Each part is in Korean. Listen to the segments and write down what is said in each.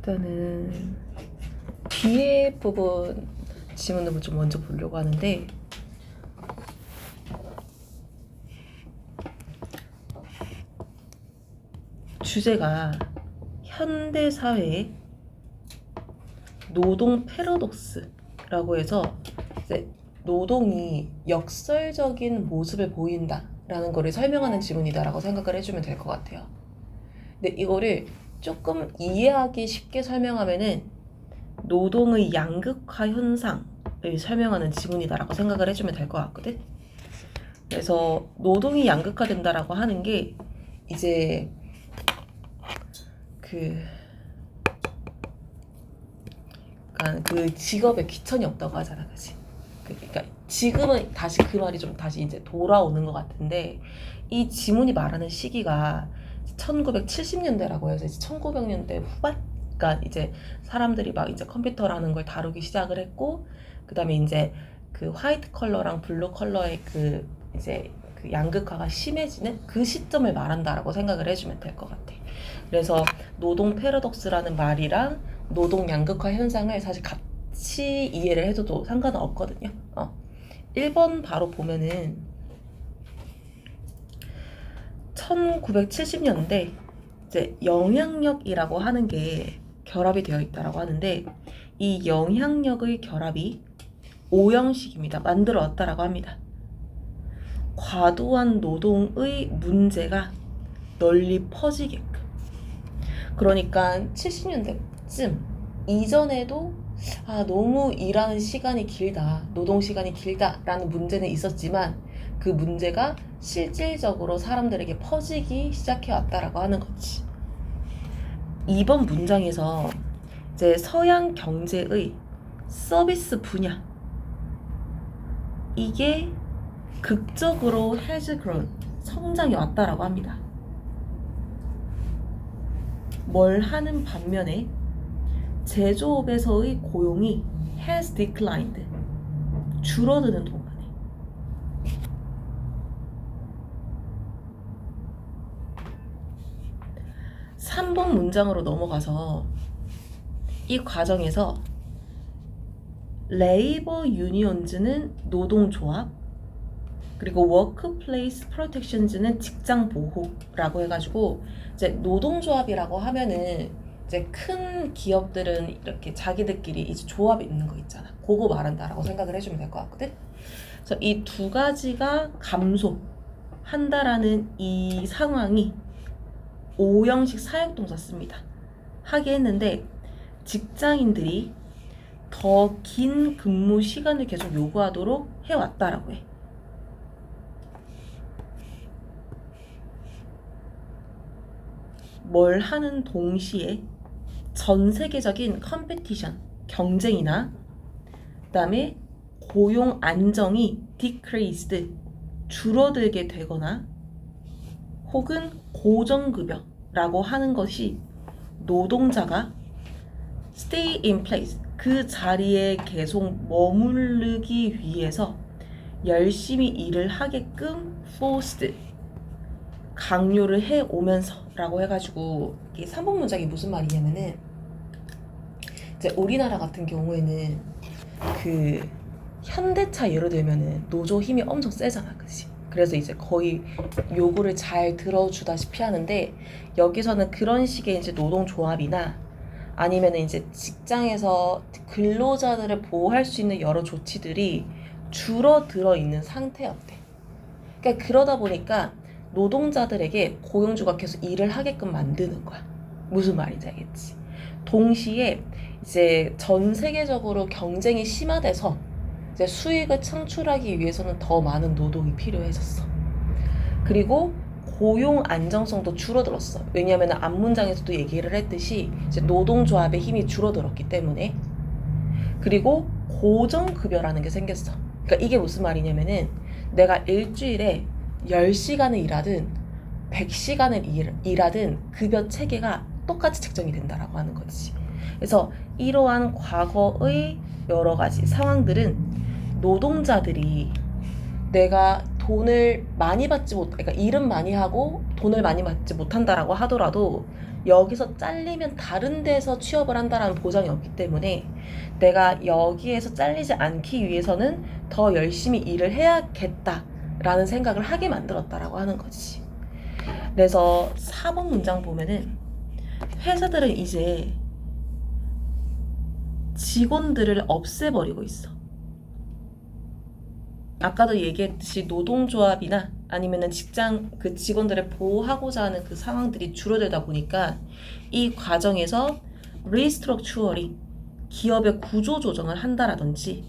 일단은 뒤에 부분 지문을 좀 먼저 보려고 하는데, 주제가 현대 사회의 노동 패러독스라고 해서 이제 노동이 역설적인 모습을 보인다라는 거를 설명하는 지문이다라고 생각을 해주면 될 것 같아요. 근데 이거를 조금 이해하기 쉽게 설명하면은 노동의 양극화 현상을 설명하는 지문이다라고 생각을 해주면 될 것 같거든. 그래서 노동이 양극화된다라고 하는 게 이제 그 직업에 귀천이 없다고 하잖아, 그치? 그러니까 지금은 다시 그 말이 좀 다시 이제 돌아오는 것 같은데, 이 지문이 말하는 시기가 1970년대라고 해서 이제 1900년대 후반? 그러니까 이제 사람들이 막 이제 컴퓨터라는 걸 다루기 시작을 했고, 그 다음에 이제 그 화이트 컬러랑 블루 컬러의 그 이제 그 양극화가 심해지는 그 시점을 말한다라고 생각을 해주면 될 것 같아. 그래서 노동 패러독스라는 말이랑 노동 양극화 현상을 사실 같이 이해를 해줘도 상관은 없거든요. 1번 바로 보면은 1970년대 이제 영향력이라고 하는 게 결합이 되어 있다라고 하는데, 이 영향력의 결합이 오형식입니다. 만들어 왔다라고 합니다. 과도한 노동의 문제가 널리 퍼지게끔. 그러니까 70년대쯤 이전에도 너무 일하는 시간이 길다, 노동 시간이 길다라는 문제는 있었지만 그 문제가 실질적으로 사람들에게 퍼지기 시작해 왔다라고 하는 거지. 이번 문장에서 이제 서양 경제의 서비스 분야, 이게 극적으로 has grown, 성장해 왔다라고 합니다. 뭘 하는 반면에 제조업에서의 고용이 has declined, 줄어드는 동안에. 3번 문장으로 넘어가서 이 과정에서 레이버 유니온즈는 노동조합, 그리고 워크플레이스 프로텍션즈는 직장 보호라고 해가지고, 이제 노동조합이라고 하면은 이제 큰 기업들은 이렇게 자기들끼리 이제 조합이 있는 거 있잖아. 그거 말한다라고 생각을 해주면 될 것 같거든. 그래서 이 두 가지가 감소한다라는 이 상황이 오형식 사역동사 씁니다. 하게 했는데, 직장인들이 더 긴 근무 시간을 계속 요구하도록 해왔다라고 해. 뭘 하는 동시에 전 세계적인 컴페티션, 경쟁이나 그다음에 고용 안정이 decreased, 줄어들게 되거나, 혹은 고정급여라고 하는 것이 노동자가 stay in place, 그 자리에 계속 머무르기 위해서 열심히 일을 하게끔 forced, 강요를 해오면서 라고 해가지고, 이게 3번 문장이 무슨 말이냐면은, 이제 우리나라 같은 경우에는 그 현대차 예를 들면은 노조 힘이 엄청 세잖아, 그치? 그래서 이제 거의 요구를 잘 들어주다시피 하는데, 여기서는 그런 식의 이제 노동조합이나 아니면 이제 직장에서 근로자들을 보호할 수 있는 여러 조치들이 줄어들어 있는 상태였대. 그러니까 그러다 보니까 노동자들에게 고용주가 계속 일을 하게끔 만드는 거야. 무슨 말인지 알겠지? 동시에 이제 전 세계적으로 경쟁이 심화돼서 이제 수익을 창출하기 위해서는 더 많은 노동이 필요해졌어. 그리고 고용 안정성도 줄어들었어. 왜냐하면 앞문장에서도 얘기를 했듯이 이제 노동조합의 힘이 줄어들었기 때문에. 그리고 고정급여라는 게 생겼어. 그러니까 이게 무슨 말이냐면은, 내가 일주일에 10시간을 일하든 100시간을 일하든 급여 체계가 똑같이 책정이 된다라고 하는 거지. 그래서 이러한 과거의 여러 가지 상황들은 노동자들이 내가 돈을 많이 받지 못, 그러니까 일은 많이 하고 돈을 많이 받지 못한다라고 하더라도 여기서 잘리면 다른 데서 취업을 한다라는 보장이 없기 때문에 내가 여기에서 잘리지 않기 위해서는 더 열심히 일을 해야겠다라는 생각을 하게 만들었다라고 하는 거지. 그래서 4번 문장 보면은 회사들은 이제 직원들을 없애버리고 있어. 아까도 얘기했듯이 노동조합이나 아니면은 직장 그 직원들을 보호하고자 하는 그 상황들이 줄어들다 보니까 이 과정에서 리스트럭처링, 기업의 구조 조정을 한다라든지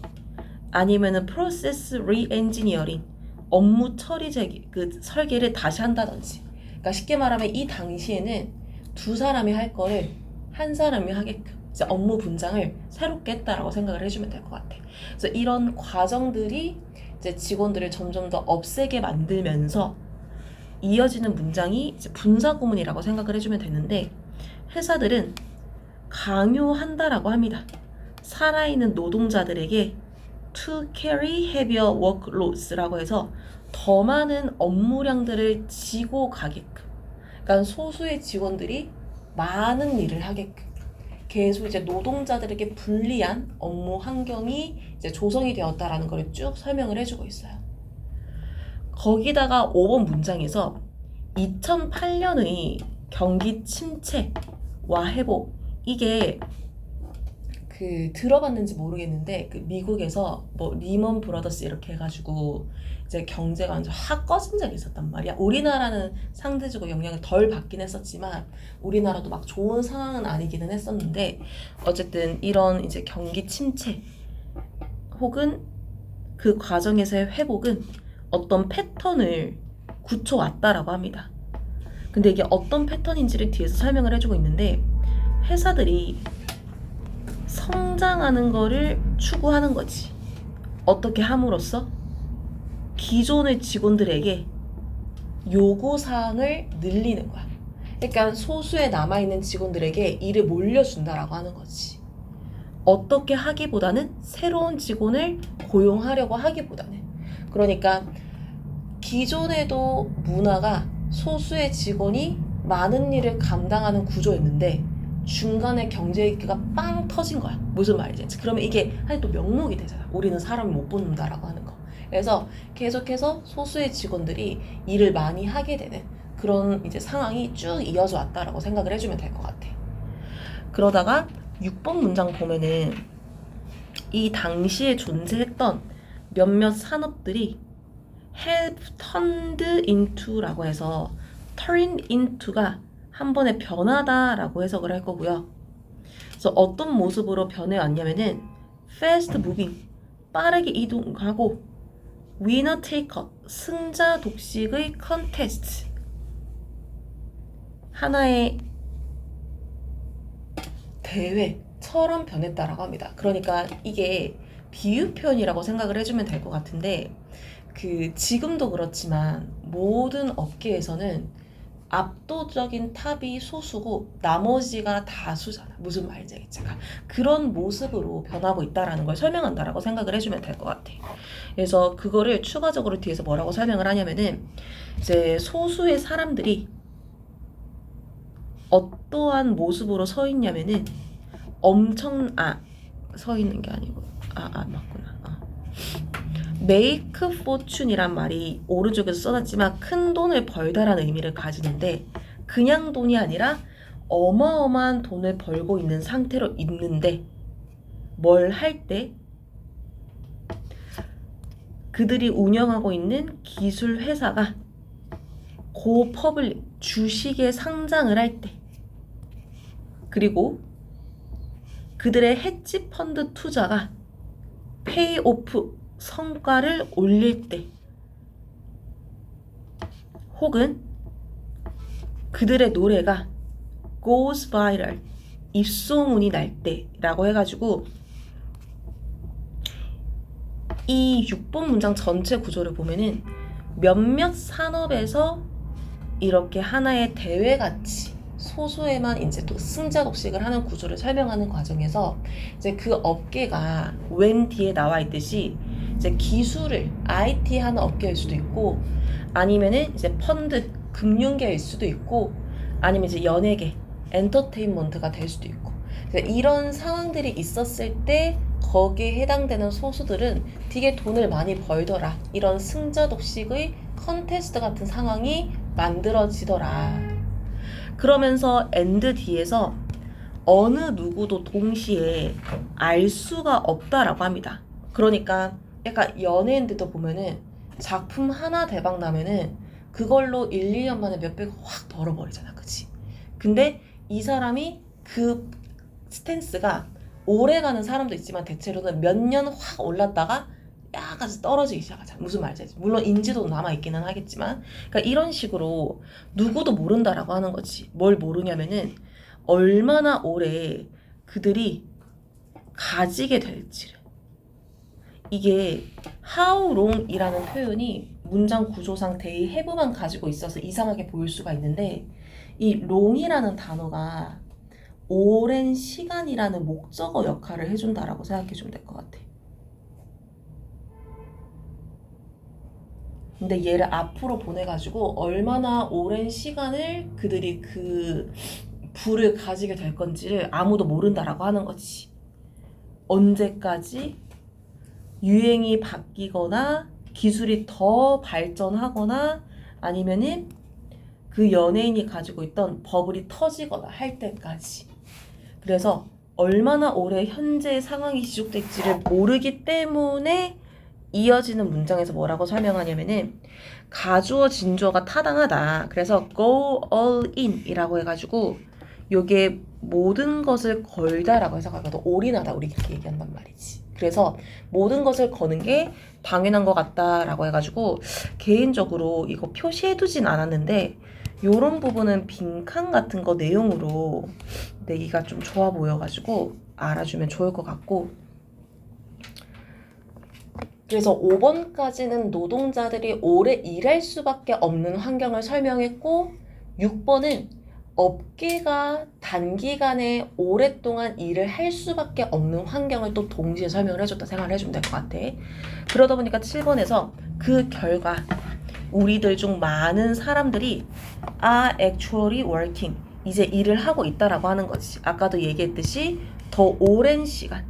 아니면은 프로세스 리엔지니어링, 업무 처리 그 설계를 다시 한다든지. 그러니까 쉽게 말하면 이 당시에는 두 사람이 할 거를 한 사람이 하게끔 이제 업무 분장을 새롭게 했다라고 생각을 해주면 될 것 같아. 그래서 이런 과정들이 이제 직원들을 점점 더 없애게 만들면서 이어지는 문장이 이제 분사구문이라고 생각을 해주면 되는데, 회사들은 강요한다라고 합니다. 살아있는 노동자들에게 to carry heavier workloads라고 해서 더 많은 업무량들을 지고 가게끔, 그러니까 소수의 직원들이 많은 일을 하게끔 계속 이제 노동자들에게 불리한 업무 환경이 이제 조성이 되었다라는 걸 쭉 설명을 해주고 있어요. 거기다가 5번 문장에서 2008년의 경기 침체와 회복, 이게 그 들어봤는지 모르겠는데 그 미국에서 뭐 리먼 브라더스 이렇게 해가지고 이제 경제가 완전 확 꺼진 적이 있었단 말이야. 우리나라는 상대적으로 영향을 덜 받긴 했었지만 우리나라도 막 좋은 상황은 아니기는 했었는데, 어쨌든 이런 이제 경기 침체 혹은 그 과정에서의 회복은 어떤 패턴을 굳혀왔다라고 합니다. 근데 이게 어떤 패턴인지를 뒤에서 설명을 해주고 있는데, 회사들이 성장하는 거를 추구하는 거지. 어떻게 함으로써? 기존의 직원들에게 요구사항을 늘리는 거야. 그러니까 소수의 남아있는 직원들에게 일을 몰려준다라고 하는 거지. 어떻게 하기보다는 새로운 직원을 고용하려고 하기보다는. 그러니까 기존에도 문화가 소수의 직원이 많은 일을 감당하는 구조였는데 중간에 경제위기가 빵 터진 거야. 무슨 말이지? 그러면 이게 사실 또 명목이 되잖아. 우리는 사람을 못 뽑는다라고 하는 거. 그래서 계속해서 소수의 직원들이 일을 많이 하게 되는 그런 이제 상황이 쭉 이어져 왔다라고 생각을 해주면 될 것 같아. 그러다가 6번 문장 보면은 이 당시에 존재했던 몇몇 산업들이 have turned into라고 해서 turn into가 한 번에 변하다라고 해석을 할 거고요. 그래서 어떤 모습으로 변해왔냐면은 fast moving, 빠르게 이동하고 winner taker, 승자 독식의 contest, 하나의 대회처럼 변했다라고 합니다. 그러니까 이게 비유 표현이라고 생각을 해주면 될 것 같은데, 그 지금도 그렇지만 모든 업계에서는 압도적인 탑이 소수고 나머지가 다수잖아. 무슨 말인지 알겠지? 그런 모습으로 변하고 있다라는 걸 설명한다라고 생각을 해주면 될 것 같아. 그래서 그거를 추가적으로 뒤에서 뭐라고 설명을 하냐면은 이제 소수의 사람들이 어떠한 모습으로 서 있냐면은 서 있는 게 아니고 맞구나. make fortune이란 말이 오른쪽에서 써놨지만 큰 돈을 벌다라는 의미를 가지는데, 그냥 돈이 아니라 어마어마한 돈을 벌고 있는 상태로 있는데 뭘 할 때 그들이 운영하고 있는 기술 회사가 고퍼블릭 주식에 상장을 할 때, 그리고 그들의 헤지 펀드 투자가 페이오프 성과를 올릴 때, 혹은 그들의 노래가 goes viral, 입소문이 날 때라고 해가지고 이 6번 문장 전체 구조를 보면은 몇몇 산업에서 이렇게 하나의 대회같이 소수에만 이제 또 승자 독식을 하는 구조를 설명하는 과정에서 이제 그 업계가 웬 뒤에 나와 있듯이 이제 기술을 IT 하는 업계일 수도 있고 아니면은 이제 펀드 금융계일 수도 있고 아니면 이제 연예계 엔터테인먼트가 될 수도 있고 그러니까 이런 상황들이 있었을 때 거기에 해당되는 소수들은 되게 돈을 많이 벌더라. 이런 승자 독식의 컨테스트 같은 상황이 만들어지더라. 그러면서 엔드 뒤에서 어느 누구도 동시에 알 수가 없다라고 합니다. 그러니까 약간 연예인들도 보면은 작품 하나 대박 나면은 그걸로 1, 2년 만에 몇백억 확 벌어버리잖아. 그치? 근데 이 사람이 그 스탠스가 오래 가는 사람도 있지만 대체로는 몇 년 확 올랐다가 약간 떨어지기 시작하잖아. 무슨 말인지 알지? 물론 인지도 남아있기는 하겠지만 그러니까 이런 식으로 누구도 모른다라고 하는 거지. 뭘 모르냐면은 얼마나 오래 그들이 가지게 될지를. 이게 how long이라는 표현이 문장 구조상 they have만 가지고 있어서 이상하게 보일 수가 있는데 이 long이라는 단어가 오랜 시간이라는 목적어 역할을 해준다라고 생각해주면 될 것 같아. 근데 얘를 앞으로 보내가지고 얼마나 오랜 시간을 그들이 그 부를 가지게 될 건지를 아무도 모른다라고 하는 거지. 언제까지 유행이 바뀌거나 기술이 더 발전하거나 아니면은 그 연예인이 가지고 있던 버블이 터지거나 할 때까지. 그래서 얼마나 오래 현재의 상황이 지속될지를 모르기 때문에 이어지는 문장에서 뭐라고 설명하냐면은 가주어 진주어가 타당하다. 그래서 go all in 이라고 해가지고 요게 모든 것을 걸다라고 해석하거든. 올인하다 우리 이렇게 얘기한단 말이지. 그래서 모든 것을 거는 게 당연한 것 같다라고 해가지고 개인적으로 이거 표시해두진 않았는데 요런 부분은 빈칸 같은 거 내용으로 내기가 좀 좋아 보여가지고 알아주면 좋을 것 같고 그래서 5번까지는 노동자들이 오래 일할 수밖에 없는 환경을 설명했고 6번은 업계가 단기간에 오랫동안 일을 할 수밖에 없는 환경을 또 동시에 설명을 해줬다 생각을 해주면 될 것 같아. 그러다 보니까 7번에서 그 결과 우리들 중 많은 사람들이 are actually working 이제 일을 하고 있다라고 하는 거지. 아까도 얘기했듯이 더 오랜 시간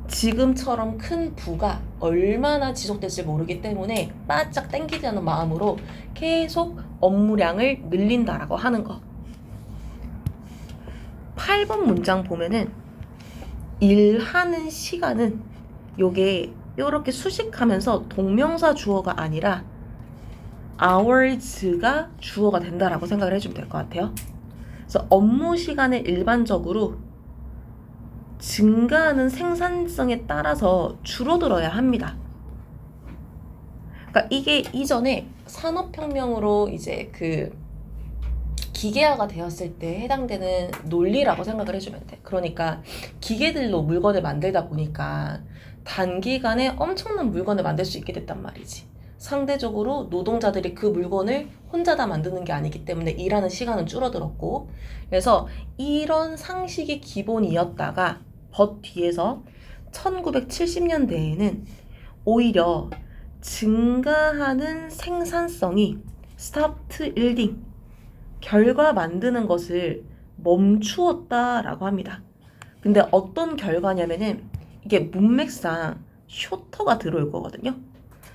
지금처럼 큰 부가 얼마나 지속될지 모르기 때문에 바짝 땡기지 않는 마음으로 계속 업무량을 늘린다라고 하는 거. 8번 문장 보면은 일하는 시간은 요게 요렇게 수식하면서 동명사 주어가 아니라 hours가 주어가 된다라고 생각을 해주면 될 것 같아요. 그래서 업무 시간을 일반적으로 증가하는 생산성에 따라서 줄어들어야 합니다. 그러니까 이게 이전에 산업혁명으로 이제 그 기계화가 되었을 때 해당되는 논리라고 생각을 해주면 돼. 그러니까 기계들로 물건을 만들다 보니까 단기간에 엄청난 물건을 만들 수 있게 됐단 말이지. 상대적으로 노동자들이 그 물건을 혼자 다 만드는 게 아니기 때문에 일하는 시간은 줄어들었고 그래서 이런 상식이 기본이었다가 뒤에서 1970년대에는 오히려 증가하는 생산성이 stopped yielding 결과 만드는 것을 멈추었다라고 합니다. 근데 어떤 결과냐면은 이게 문맥상 쇼터가 들어올 거거든요.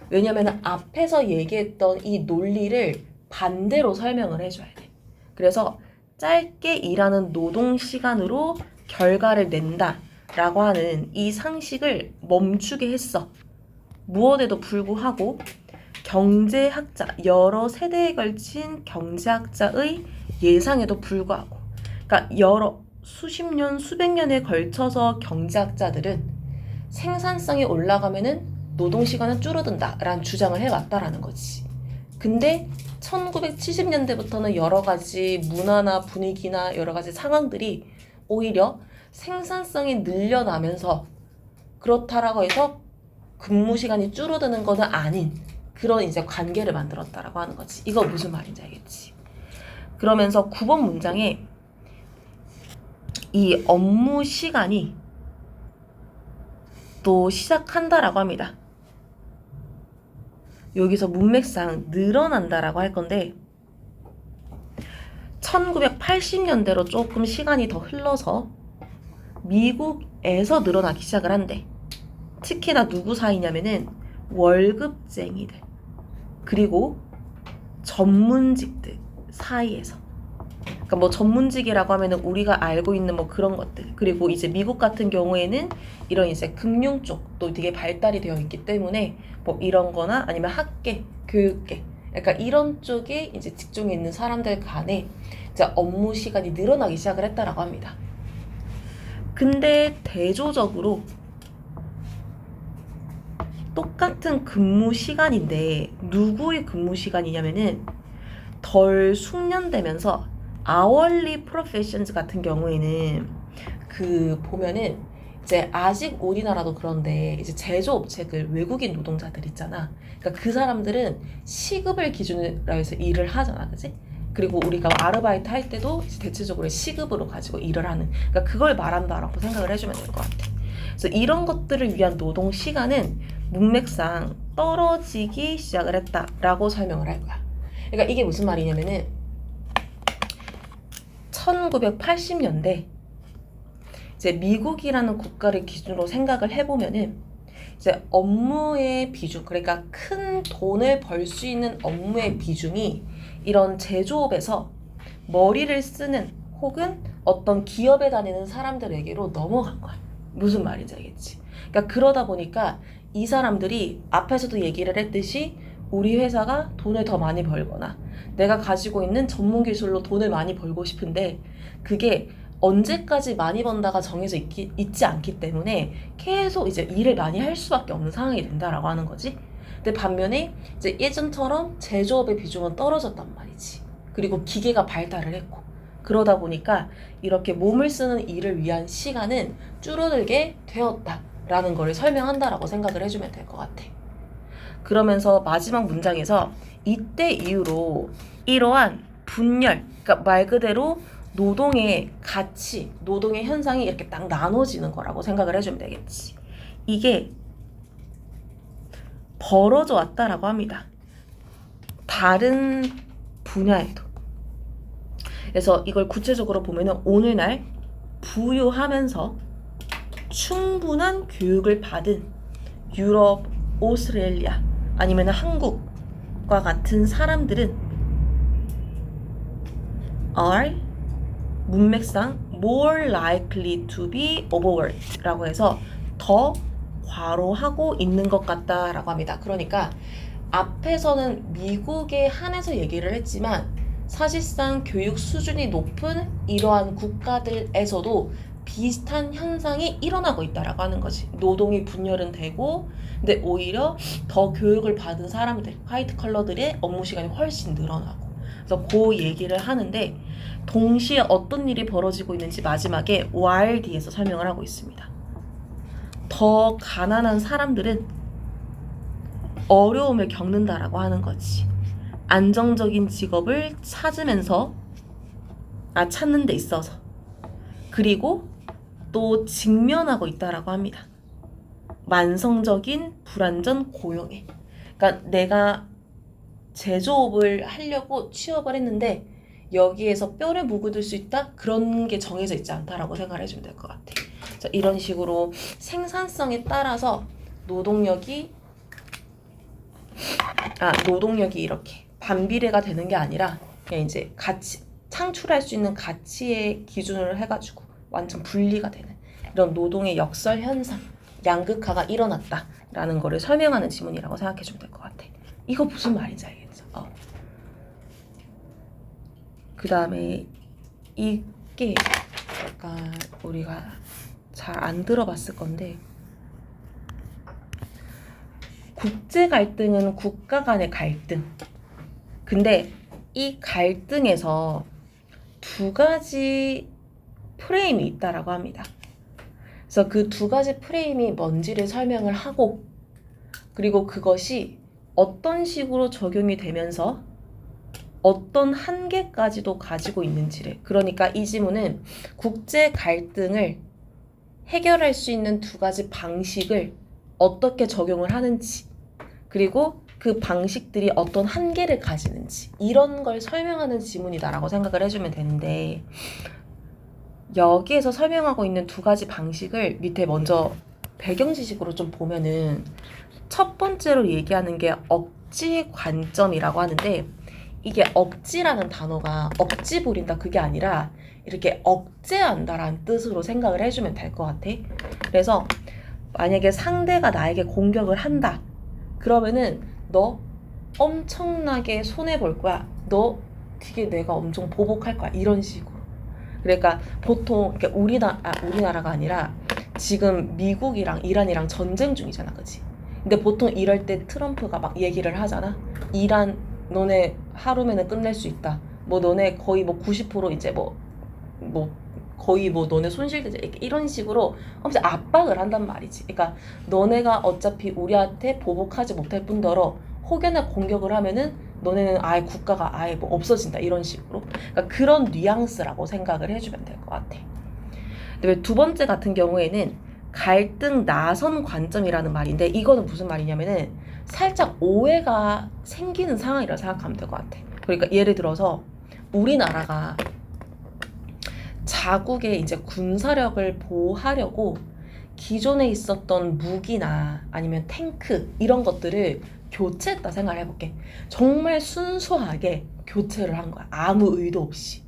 왜냐면 앞에서 얘기했던 이 논리를 반대로 설명을 해줘야 돼. 그래서 짧게 일하는 노동 시간으로 결과를 낸다라고 하는 이 상식을 멈추게 했어. 무엇에도 불구하고 경제학자, 여러 세대에 걸친 경제학자의 예상에도 불구하고 그러니까 여러 수십 년, 수백 년에 걸쳐서 경제학자들은 생산성이 올라가면은 노동시간은 줄어든다라는 주장을 해왔다라는 거지. 근데 1970년대부터는 여러 가지 문화나 분위기나 여러 가지 상황들이 오히려 생산성이 늘려나면서 그렇다라고 해서 근무 시간이 줄어드는 것은 아닌 그런 이제 관계를 만들었다라고 하는 거지. 이거 무슨 말인지 알겠지? 그러면서 9번 문장에 이 업무 시간이 또 시작한다라고 합니다. 여기서 문맥상 늘어난다라고 할 건데 1980년대로 조금 시간이 더 흘러서 미국에서 늘어나기 시작을 한대. 특히나 누구 사이냐면은 월급쟁이들 그리고 전문직들 사이에서. 그러니까 뭐 전문직이라고 하면은 우리가 알고 있는 뭐 그런 것들, 그리고 이제 미국 같은 경우에는 이런 이제 금융 쪽도 되게 발달이 되어 있기 때문에 뭐 이런 거나 아니면 학계, 교육계, 그러니까 이런 쪽에 이제 직종에 있는 사람들 간에 이제 업무 시간이 늘어나기 시작을 했다라고 합니다. 근데 대조적으로 똑같은 근무 시간인데 누구의 근무 시간이냐면은 덜 숙련되면서 hourly professions 같은 경우에는 그 보면은 이제 아직 우리나라도 그런데 이제 제조업체들 외국인 노동자들 있잖아. 그러니까 그 사람들은 시급을 기준으로 해서 일을 하잖아, 그지? 그리고 우리가 아르바이트 할 때도 대체적으로 시급으로 가지고 일을 하는. 그러니까 그걸 말한다라고 생각을 해주면 될 것 같아. 그래서 이런 것들을 위한 노동 시간은 문맥상 떨어지기 시작을 했다라고 설명을 할 거야. 그러니까 이게 무슨 말이냐면은 1980년대 이제 미국이라는 국가를 기준으로 생각을 해보면은 이제 업무의 비중, 그러니까 큰 돈을 벌 수 있는 업무의 비중이 이런 제조업에서 머리를 쓰는 혹은 어떤 기업에 다니는 사람들에게로 넘어간 거야. 무슨 말인지 알겠지? 그러니까 그러다 보니까 이 사람들이 앞에서도 얘기를 했듯이 우리 회사가 돈을 더 많이 벌거나 내가 가지고 있는 전문 기술로 돈을 많이 벌고 싶은데 그게 언제까지 많이 번다가 정해져 있지 않기 때문에 계속 이제 일을 많이 할 수밖에 없는 상황이 된다라고 하는 거지. 근데 반면에 이제 예전처럼 제조업의 비중은 떨어졌단 말이지. 그리고 기계가 발달을 했고 그러다 보니까 이렇게 몸을 쓰는 일을 위한 시간은 줄어들게 되었다라는 걸 설명한다라고 생각을 해주면 될 것 같아. 그러면서 마지막 문장에서 이때 이후로 이러한 분열, 그러니까 말 그대로 노동의 가치, 노동의 현상이 이렇게 딱 나눠지는 거라고 생각을 해주면 되겠지. 이게 벌어져 왔다라고 합니다. 다른 분야에도. 그래서 이걸 구체적으로 보면은 오늘날 부유하면서 충분한 교육을 받은 유럽, 오스트레일리아 아니면 한국과 같은 사람들은 are 문맥상 more likely to be overworked 라고 해서 더 과로하고 있는 것 같다라고 합니다. 그러니까 앞에서는 미국에 한해서 얘기를 했지만 사실상 교육 수준이 높은 이러한 국가들에서도 비슷한 현상이 일어나고 있다라고 하는 거지. 노동이 분열은 되고 근데 오히려 더 교육을 받은 사람들, 화이트 컬러들의 업무 시간이 훨씬 늘어나고 그래서 그 얘기를 하는데 동시에 어떤 일이 벌어지고 있는지 마지막에 while 뒤에서 설명을 하고 있습니다. 더 가난한 사람들은 어려움을 겪는다라고 하는 거지. 안정적인 직업을 찾으면서 찾는 데 있어서 그리고 또 직면하고 있다라고 합니다. 만성적인 불안전 고용에. 그러니까 내가 제조업을 하려고 취업을 했는데 여기에서 뼈를 묵을 수 있다? 그런 게 정해져 있지 않다라고 생각을 해주면 될 것 같아. 자, 이런 식으로 생산성에 따라서 노동력이 이렇게 반비례가 되는 게 아니라 그냥 이제 가치, 창출할 수 있는 가치의 기준을 해가지고 완전 분리가 되는 이런 노동의 역설 현상, 양극화가 일어났다라는 거를 설명하는 지문이라고 생각해주면 될 것 같아. 이거 무슨 말인지 알겠죠? 그 다음에 이게 약간 우리가 잘 안 들어봤을 건데 국제 갈등은 국가 간의 갈등. 근데 이 갈등에서 두 가지 프레임이 있다라고 합니다. 그래서 그 두 가지 프레임이 뭔지를 설명을 하고 그리고 그것이 어떤 식으로 적용이 되면서 어떤 한계까지도 가지고 있는지를. 그러니까 이 지문은 국제 갈등을 해결할 수 있는 두 가지 방식을 어떻게 적용을 하는지, 그리고 그 방식들이 어떤 한계를 가지는지, 이런 걸 설명하는 지문이다라고 생각을 해주면 되는데, 여기에서 설명하고 있는 두 가지 방식을 밑에 먼저 배경 지식으로 좀 보면은, 첫 번째로 얘기하는 게 억지 관점이라고 하는데, 이게 억지라는 단어가 억지 부린다 그게 아니라 이렇게 억제한다라는 뜻으로 생각을 해주면 될 것 같아. 그래서 만약에 상대가 나에게 공격을 한다 그러면은 너 엄청나게 손해볼 거야, 너 되게 내가 엄청 보복할 거야, 이런 식으로. 그러니까 보통 우리나라가 아니라 지금 미국이랑 이란이랑 전쟁 중이잖아, 그치? 근데 보통 이럴 때 트럼프가 막 얘기를 하잖아. 이란 너네 하루면은 끝낼 수 있다. 뭐 너네 거의 뭐 90% 이제 뭐 거의 뭐 너네 손실되지, 이런 식으로 엄청 압박을 한단 말이지. 그러니까 너네가 어차피 우리한테 보복하지 못할 뿐더러 혹여나 공격을 하면은 너네는 아예 국가가 아예 뭐 없어진다, 이런 식으로. 그러니까 그런 뉘앙스라고 생각을 해주면 될 것 같아. 근데 두 번째 같은 경우에는 갈등 나선 관점이라는 말인데, 이거는 무슨 말이냐면은 살짝 오해가 생기는 상황이라고 생각하면 될 것 같아. 그러니까 예를 들어서 우리나라가 자국의 이제 군사력을 보호하려고 기존에 있었던 무기나 아니면 탱크 이런 것들을 교체했다 생각을 해볼게. 정말 순수하게 교체를 한 거야, 아무 의도 없이.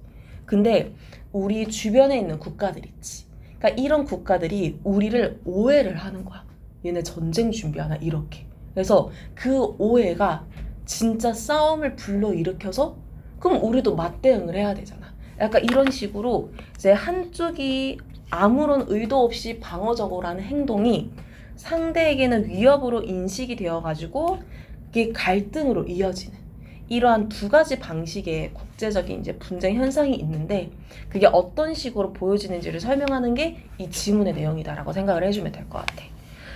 근데 우리 주변에 있는 국가들 있지, 그러니까 이런 국가들이 우리를 오해를 하는 거야. 얘네 전쟁 준비하나, 이렇게. 그래서 그 오해가 진짜 싸움을 불러일으켜서 그럼 우리도 맞대응을 해야 되잖아. 약간 이런 식으로 이제 한쪽이 아무런 의도 없이 방어적으로 하는 행동이 상대에게는 위협으로 인식이 되어가지고 이게 갈등으로 이어지는, 이러한 두 가지 방식의 국제적인 이제 분쟁 현상이 있는데, 그게 어떤 식으로 보여지는지를 설명하는 게 이 지문의 내용이다라고 생각을 해주면 될 것 같아.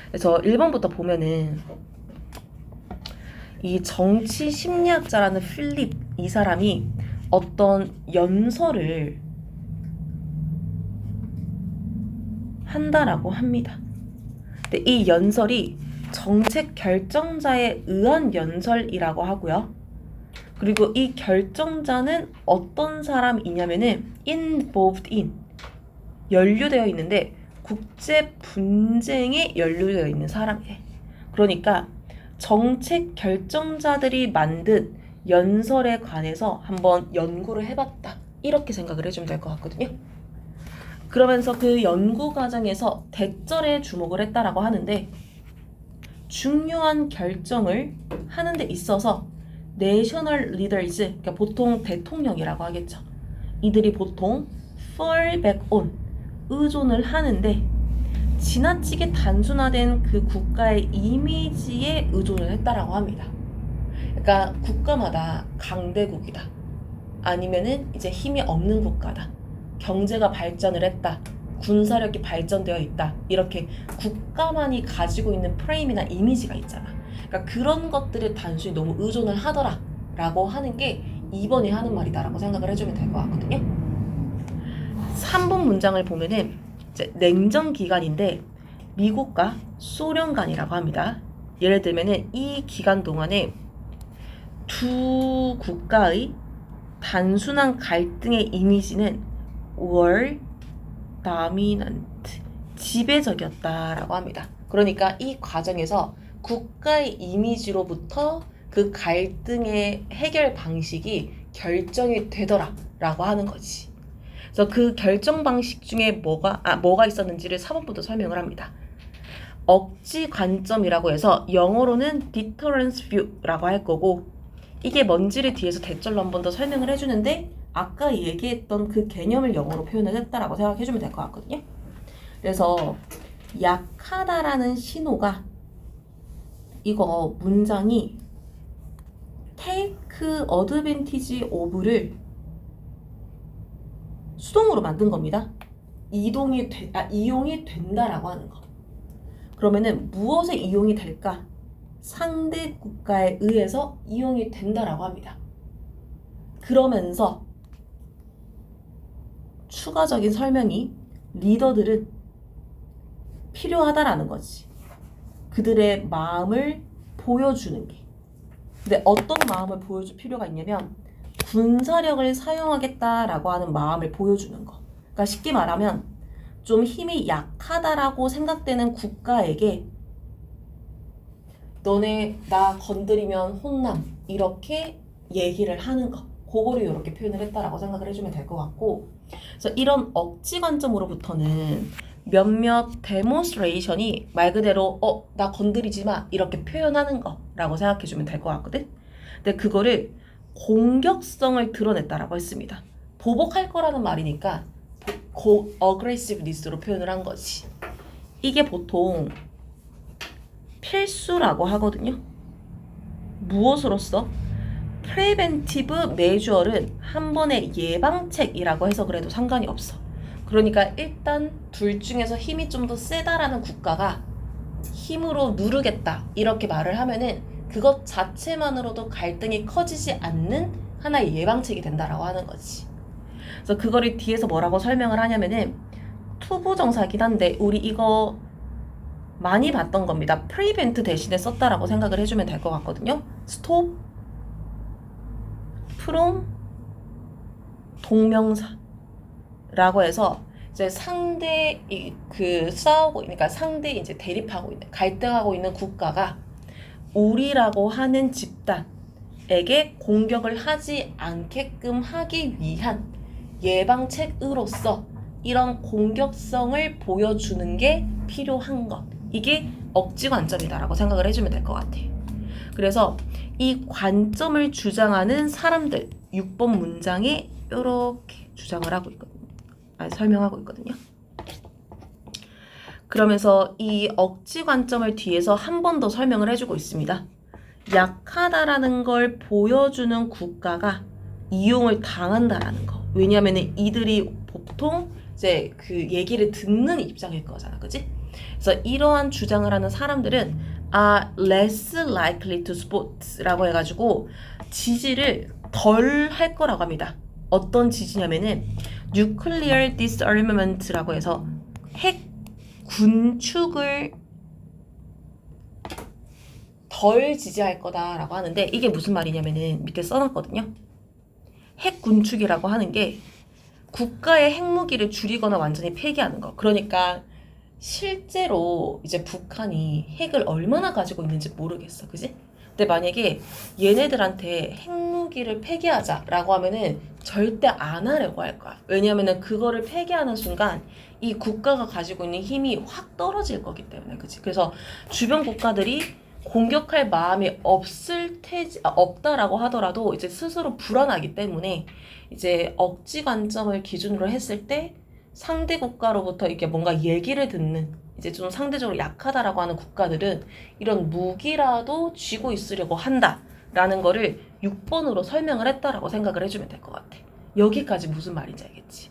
그래서 1번부터 보면은 이 정치 심리학자라는 필립, 이 사람이 어떤 연설을 한다라고 합니다. 근데 이 연설이 정책 결정자에 의한 연설이라고 하고요. 그리고 이 결정자는 어떤 사람이냐면은 involved in, 연루되어 있는데 국제 분쟁에 연루되어 있는 사람이래. 그러니까 정책 결정자들이 만든 연설에 관해서 한번 연구를 해봤다, 이렇게 생각을 해주면 될 것 같거든요. 그러면서 그 연구 과정에서 대절에 주목을 했다라고 하는데, 중요한 결정을 하는 데 있어서 내셔널 리더즈, 그러니까 보통 대통령이라고 하겠죠. 이들이 보통 fall back on, 의존을 하는데 지나치게 단순화된 그 국가의 이미지에 의존을 했다라고 합니다. 그러니까 국가마다 강대국이다, 아니면은 이제 힘이 없는 국가다, 경제가 발전을 했다, 군사력이 발전되어 있다, 이렇게 국가만이 가지고 있는 프레임이나 이미지가 있잖아. 그러니까 그런 것들을 단순히 너무 의존을 하더라 라고 하는 게 2번이 하는 말이다 라고 생각을 해주면 될 것 같거든요. 3번 문장을 보면은 이제 냉전 기간인데 미국과 소련 간이라고 합니다. 예를 들면은 이 기간 동안에 두 국가의 단순한 갈등의 이미지는 were dominant, 지배적이었다라고 합니다. 그러니까 이 과정에서 국가의 이미지로부터 그 갈등의 해결 방식이 결정이 되더라라고 하는 거지. 그래서 그 결정 방식 중에 뭐가 있었는지를 4번부터 설명을 합니다. 억지 관점이라고 해서 영어로는 deterrence view라고 할 거고, 이게 뭔지를 뒤에서 대절로 한 번 더 설명을 해주는데, 아까 얘기했던 그 개념을 영어로 표현을 했다라고 생각해주면 될 것 같거든요. 그래서 약하다라는 신호가, 이거 문장이 take advantage of를 수동으로 만든 겁니다. 이용이 된다라고 하는 거. 그러면은 무엇에 이용이 될까? 상대 국가에 의해서 이용이 된다라고 합니다. 그러면서 추가적인 설명이, 리더들은 필요하다라는 거지. 그들의 마음을 보여주는 게. 근데 어떤 마음을 보여줄 필요가 있냐면 군사력을 사용하겠다라고 하는 마음을 보여주는 거. 그러니까 쉽게 말하면 좀 힘이 약하다라고 생각되는 국가에게 너네 나 건드리면 혼남 이렇게 얘기를 하는 거. 그거를 이렇게 표현을 했다라고 생각을 해주면 될 것 같고, 그래서 이런 억지 관점으로부터는 몇몇 데몬스트레이션이 말 그대로 나 건드리지 마 이렇게 표현하는 거라고 생각해주면 될 것 같거든. 근데 그거를 공격성을 드러냈다라고 했습니다. 보복할 거라는 말이니까 aggressiveness로 표현을 한 거지. 이게 보통 필수라고 하거든요. 무엇으로써? preventive measure는 한 번의 예방책이라고 해서 그래도 상관이 없어. 그러니까 일단 둘 중에서 힘이 좀 더 세다라는 국가가 힘으로 누르겠다 이렇게 말을 하면은 그것 자체만으로도 갈등이 커지지 않는 하나의 예방책이 된다라고 하는 거지. 그래서 그거를 뒤에서 뭐라고 설명을 하냐면은 투부정사긴 한데 우리 이거 많이 봤던 겁니다. prevent 대신에 썼다라고 생각을 해주면 될 것 같거든요. stop, from, 동명사라고 해서 이제 상대 그 싸우고 그러니까 상대 이제 대립하고 있는 갈등하고 있는 국가가 우리라고 하는 집단에게 공격을 하지 않게끔 하기 위한 예방책으로서 이런 공격성을 보여주는 게 필요한 것. 이게 억지 관점이다라고 생각을 해주면 될 것 같아. 그래서 이 관점을 주장하는 사람들 6번 문장에 이렇게 주장을 하고 있거든요. 설명하고 있거든요. 그러면서 이 억지 관점을 뒤에서 한 번 더 설명을 해주고 있습니다. 약하다라는 걸 보여주는 국가가 이용을 당한다라는 거. 왜냐하면 이들이 보통 이제 그 얘기를 듣는 입장일 거잖아, 그지? 그래서 이러한 주장을 하는 사람들은 less likely to support라고 해가지고 지지를 덜 할 거라고 합니다. 어떤 지지냐면은 nuclear disarmament라고 해서 핵 군축을 덜 지지할 거다라고 하는데 이게 무슨 말이냐면은 밑에 써놨거든요. 핵 군축이라고 하는 게 국가의 핵무기를 줄이거나 완전히 폐기하는 거. 그러니까 실제로 이제 북한이 핵을 얼마나 가지고 있는지 모르겠어. 그지? 근데 만약에 얘네들한테 핵무기를 폐기하자라고 하면은 절대 안 하려고 할 거야. 왜냐면은 그거를 폐기하는 순간 이 국가가 가지고 있는 힘이 확 떨어질 거기 때문에. 그치? 그래서 주변 국가들이 공격할 마음이 없다라고 하더라도 이제 스스로 불안하기 때문에 이제 억지 관점을 기준으로 했을 때 상대 국가로부터 이게 뭔가 얘기를 듣는 이제 좀 상대적으로 약하다라고 하는 국가들은 이런 무기라도 쥐고 있으려고 한다라는 거를 6번으로 설명을 했다라고 생각을 해주면 될 것 같아. 여기까지 무슨 말인지 알겠지?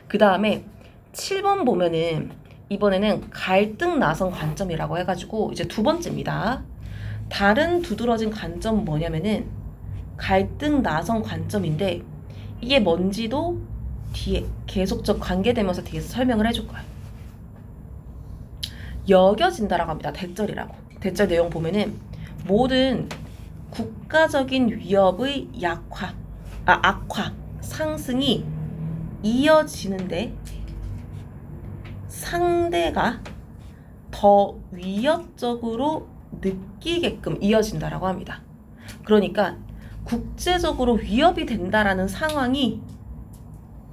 그 다음에 7번 보면은 이번에는 갈등 나선 관점이라고 해가지고 이제 두 번째입니다. 다른 두드러진 관점은 뭐냐면은 갈등 나선 관점인데 이게 뭔지도 뒤에 계속적 관계되면서 뒤에서 설명을 해줄 거야. 여겨진다라고 합니다. 대절이라고. 대절 내용 보면은 모든 국가적인 위협의 악화, 상승이 이어지는데 상대가 더 위협적으로 느끼게끔 이어진다라고 합니다. 그러니까 국제적으로 위협이 된다라는 상황이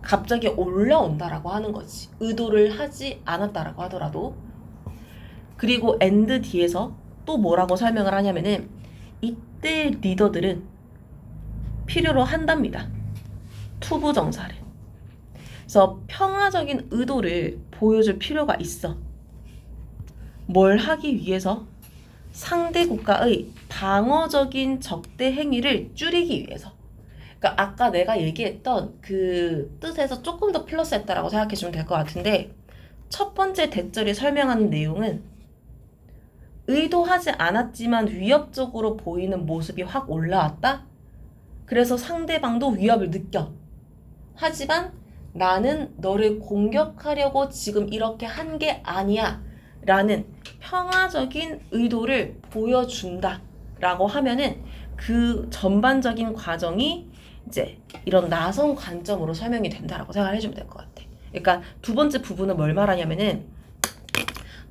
갑자기 올라온다라고 하는 거지. 의도를 하지 않았다라고 하더라도. 그리고 and 뒤에서 또 뭐라고 설명을 하냐면은 이때 리더들은 필요로 한답니다. 투부정사를. 그래서 평화적인 의도를 보여줄 필요가 있어. 뭘 하기 위해서? 상대 국가의 방어적인 적대 행위를 줄이기 위해서. 그러니까 아까 내가 얘기했던 그 뜻에서 조금 더 플러스했다라고 생각해주면 될 것 같은데 첫 번째 대절이 설명하는 내용은 의도하지 않았지만 위협적으로 보이는 모습이 확 올라왔다? 그래서 상대방도 위협을 느껴. 하지만 나는 너를 공격하려고 지금 이렇게 한 게 아니야 라는 평화적인 의도를 보여준다 라고 하면은 그 전반적인 과정이 이제 이런 나선 관점으로 설명이 된다라고 생각을 해주면 될 것 같아. 그러니까 두 번째 부분은 뭘 말하냐면은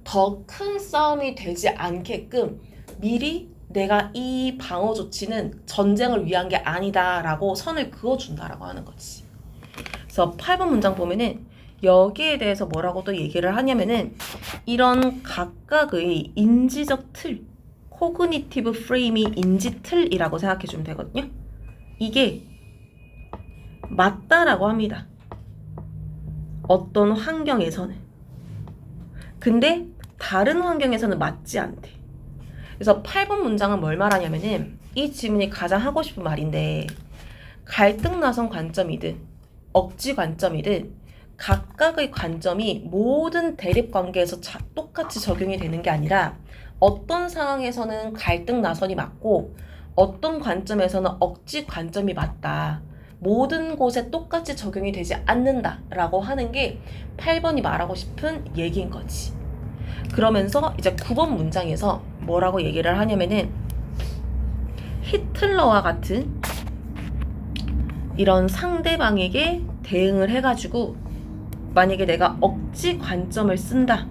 더 큰 싸움이 되지 않게끔 미리 내가 이 방어 조치는 전쟁을 위한 게 아니다라고 선을 그어준다라고 하는 거지. 그래서 8번 문장 보면은 여기에 대해서 뭐라고 또 얘기를 하냐면은 이런 각각의 인지적 틀, 코그니티브 프레임이 인지 틀이라고 생각해 주면 되거든요. 이게 맞다라고 합니다. 어떤 환경에서는. 근데 다른 환경에서는 맞지 않대. 그래서 8번 문장은 뭘 말하냐면은 이 질문이 가장 하고 싶은 말인데 갈등 나선 관점이든 억지 관점이든 각각의 관점이 모든 대립 관계에서 똑같이 적용이 되는 게 아니라 어떤 상황에서는 갈등 나선이 맞고 어떤 관점에서는 억지 관점이 맞다. 모든 곳에 똑같이 적용이 되지 않는다라고 하는 게 8번이 말하고 싶은 얘기인 거지. 그러면서 이제 9번 문장에서 뭐라고 얘기를 하냐면은 히틀러와 같은 이런 상대방에게 대응을 해가지고 만약에 내가 억지 관점을 쓴다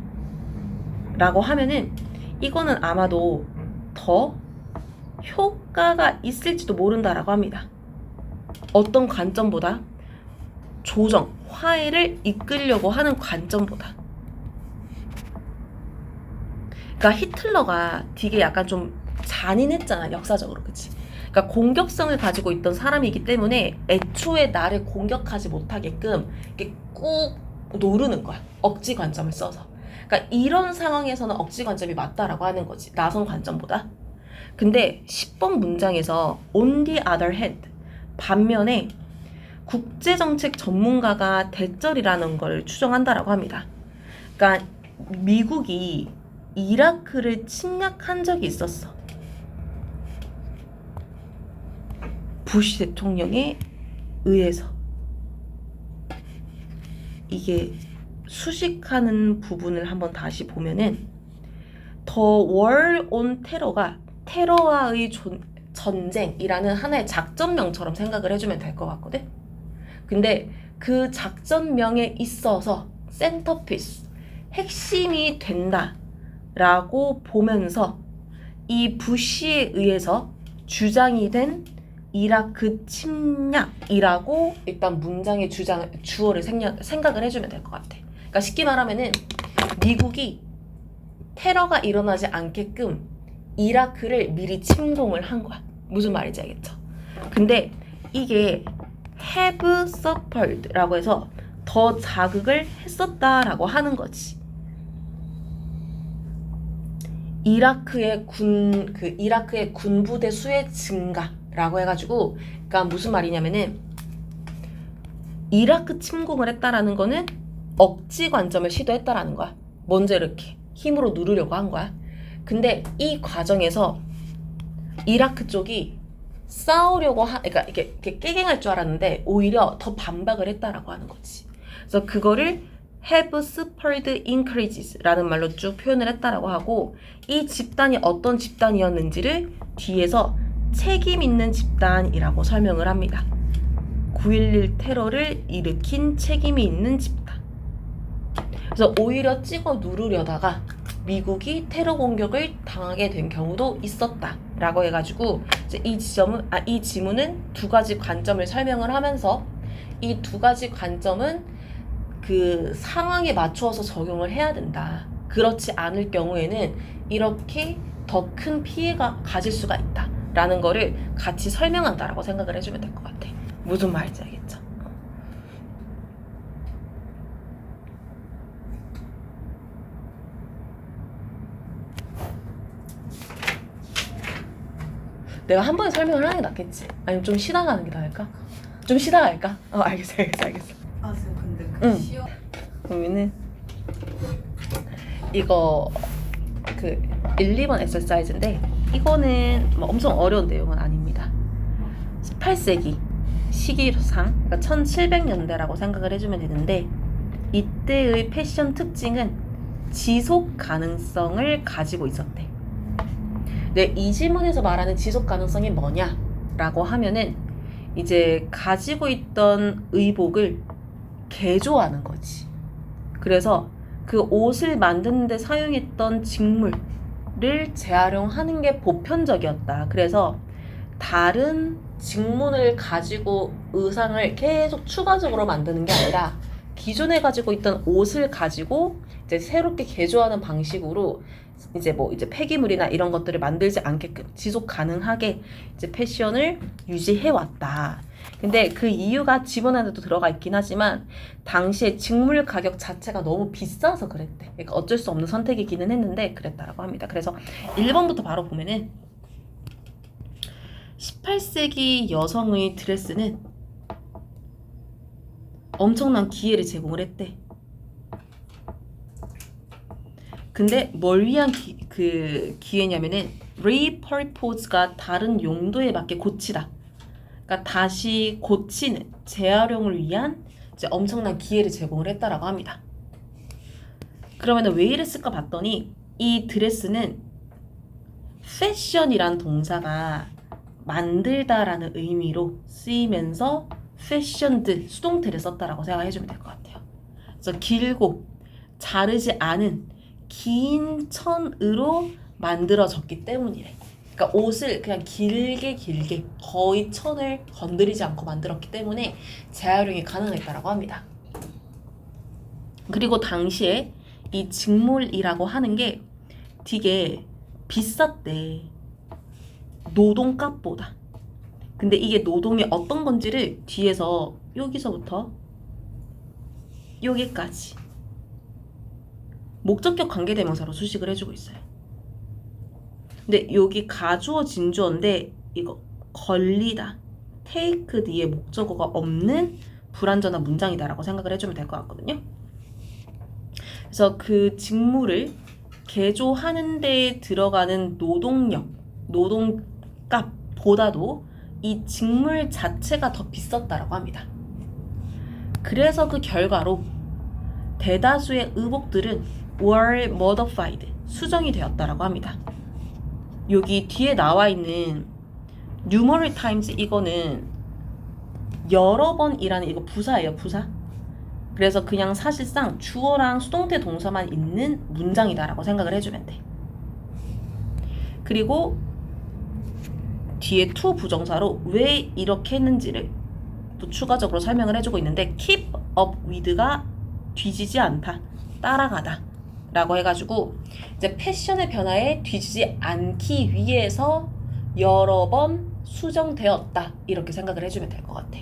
라고 하면은 이거는 아마도 더 효과가 있을지도 모른다라고 합니다. 어떤 관점보다 조정, 화해를 이끌려고 하는 관점보다. 그러니까 히틀러가 되게 약간 좀 잔인했잖아, 역사적으로. 그치? 그러니까 공격성을 가지고 있던 사람이기 때문에 애초에 나를 공격하지 못하게끔 이렇게 꾹 노르는 거야. 억지 관점을 써서. 그러니까 이런 상황에서는 억지 관점이 맞다라고 하는 거지. 나선 관점보다. 근데 10번 문장에서 on the other hand, 반면에 국제정책 전문가가 대절이라는 걸 추정한다라고 합니다. 그러니까 미국이 이라크를 침략한 적이 있었어. 부시 대통령에 의해서. 이게 수식하는 부분을 한번 다시 보면은 The War on Terror가 테러와의 전쟁이라는 하나의 작전명처럼 생각을 해주면 될 것 같거든. 근데 그 작전명에 있어서 센터피스, 핵심이 된다라고 보면서 이 부시에 의해서 주장이 된 이라크 침략이라고 일단 문장의 주어를 생각을 해주면 될 것 같아. 그러니까 쉽게 말하면은 미국이 테러가 일어나지 않게끔 이라크를 미리 침공을 한 거야. 무슨 말인지 알겠죠? 근데 이게 have suffered라고 해서 더 자극을 했었다라고 하는 거지. 이라크의 군부대 수의 증가라고 해가지고, 그러니까 무슨 말이냐면은 이라크 침공을 했다라는 거는 억지 관점을 시도했다라는 거야. 먼저 이렇게 힘으로 누르려고 한 거야. 근데 이 과정에서 이라크 쪽이 싸우려고 그러니까 이게 깨갱할 줄 알았는데 오히려 더 반박을 했다라고 하는 거지. 그래서 그거를 have suffered increases라는 말로 쭉 표현을 했다라고 하고, 이 집단이 어떤 집단이었는지를 뒤에서 책임 있는 집단이라고 설명을 합니다. 9.11 테러를 일으킨 책임이 있는 집단. 그래서 오히려 찍어 누르려다가 미국이 테러 공격을 당하게 된 경우도 있었다라고 해가지고 이제 이 지문은 두 가지 관점을 설명을 하면서 이 두 가지 관점은 그 상황에 맞추어서 적용을 해야 된다. 그렇지 않을 경우에는 이렇게 더 큰 피해가 가질 수가 있다라는 거를 같이 설명한다라고 생각을 해주면 될 것 같아. 무슨 말인지 알겠죠? 내가 한 번에 설명을 하는 게 낫겠지? 아니면 좀 쉬다가 하는 게 나을까? 좀 쉬다가 할까? 알겠어. 아, 쌤 근데 응. 시험 그러면은 이거 그 1, 2번 엑서사이즈인데 이거는 뭐 엄청 어려운 내용은 아닙니다. 18세기 시기상 그러니까 1700년대라고 생각을 해주면 되는데 이때의 패션 특징은 지속 가능성을 가지고 있었대. 네, 이 질문에서 말하는 지속 가능성이 뭐냐라고 하면은 이제 가지고 있던 의복을 개조하는 거지. 그래서 그 옷을 만드는 데 사용했던 직물을 재활용하는 게 보편적이었다. 그래서 다른 직문을 가지고 의상을 계속 추가적으로 만드는 게 아니라 기존에 가지고 있던 옷을 가지고 이제 새롭게 개조하는 방식으로 이제 뭐 이제 폐기물이나 이런 것들을 만들지 않게끔 지속 가능하게 이제 패션을 유지해 왔다. 근데 그 이유가 지문 안에도 들어가 있긴 하지만 당시에 직물 가격 자체가 너무 비싸서 그랬대. 그러니까 어쩔 수 없는 선택이기는 했는데 그랬다라고 합니다. 그래서 1번부터 바로 보면은 18세기 여성의 드레스는 엄청난 기회를 제공을 했대. 근데 뭘 위한 기회냐면은 repurpose가 다른 용도에 맞게 고치다. 그러니까 다시 고치는 재활용을 위한 이제 엄청난 기회를 제공을 했다라고 합니다. 그러면은 왜 이랬을까 봤더니 이 드레스는 패션이란 동사가 만들다라는 의미로 쓰이면서 fashioned 수동태를 썼다라고 생각해주면 될 것 같아요. 그래서 길고 자르지 않은 긴 천으로 만들어졌기 때문이래. 그러니까 옷을 그냥 길게 거의 천을 건드리지 않고 만들었기 때문에 재활용이 가능했다라고 합니다. 그리고 당시에 이 직물이라고 하는 게 되게 비쌌대. 노동값보다. 근데 이게 노동이 어떤 건지를 뒤에서 여기서부터 여기까지 목적격 관계대명사로 수식을 해주고 있어요. 근데 여기 가주어 진주어인데 이거 걸리다, take 뒤에 목적어가 없는 불완전한 문장이다라고 생각을 해주면 될 것 같거든요. 그래서 그 직무를 개조하는 데 들어가는 노동력, 노동값보다도 이 직물 자체가 더 비쌌다라고 합니다. 그래서 그 결과로 대다수의 의복들은 were modified, 수정이 되었다라고 합니다. 여기 뒤에 나와 있는 numerous times 이거는 여러 번이라는 이거 부사예요, 부사. 그래서 그냥 사실상 주어랑 수동태 동사만 있는 문장이다라고 생각을 해주면 돼. 그리고 뒤에 to 부정사로 왜 이렇게 했는지를 또 추가적으로 설명을 해주고 있는데 keep up with가 뒤지지 않다, 따라가다 라고 해가지고 이제 패션의 변화에 뒤지지 않기 위해서 여러 번 수정되었다 이렇게 생각을 해주면 될 것 같아.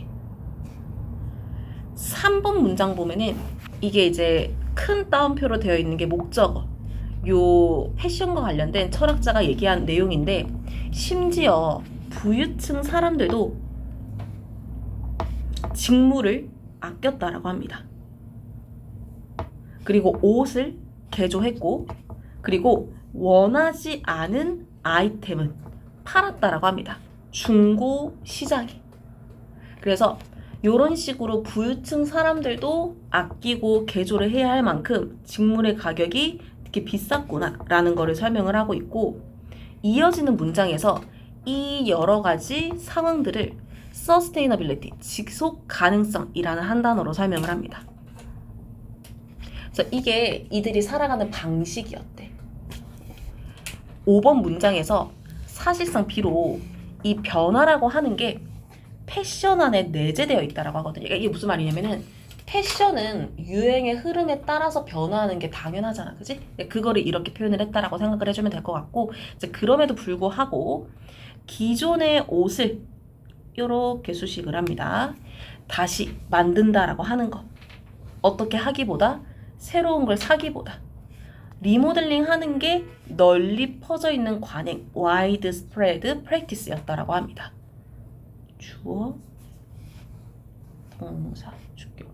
3번 문장 보면은 이게 이제 큰 따옴표로 되어 있는 게 목적어, 요 패션과 관련된 철학자가 얘기한 내용인데 심지어 부유층 사람들도 직물을 아꼈다라고 합니다. 그리고 옷을 개조했고 그리고 원하지 않은 아이템은 팔았다라고 합니다. 중고 시장에. 그래서 이런 식으로 부유층 사람들도 아끼고 개조를 해야 할 만큼 직물의 가격이 되게 비쌌구나 라는 거를 설명을 하고 있고, 이어지는 문장에서 이 여러 가지 상황들을 sustainability, 지속 가능성이라는 한 단어로 설명을 합니다. 그래서 이게 이들이 살아가는 방식이었대. 5번 문장에서 사실상 비록 이 변화라고 하는 게 패션 안에 내재되어 있다라고 하거든요. 이게 무슨 말이냐면은 패션은 유행의 흐름에 따라서 변화하는 게 당연하잖아, 그지? 그거를 이렇게 표현을 했다라고 생각을 해주면 될 것 같고, 이제 그럼에도 불구하고 기존의 옷을 이렇게 수식을 합니다. 다시 만든다라고 하는 거, 어떻게 하기보다 새로운 걸 사기보다 리모델링 하는 게 널리 퍼져 있는 관행, widespread practice였다라고 합니다. 주어, 동사, 주격.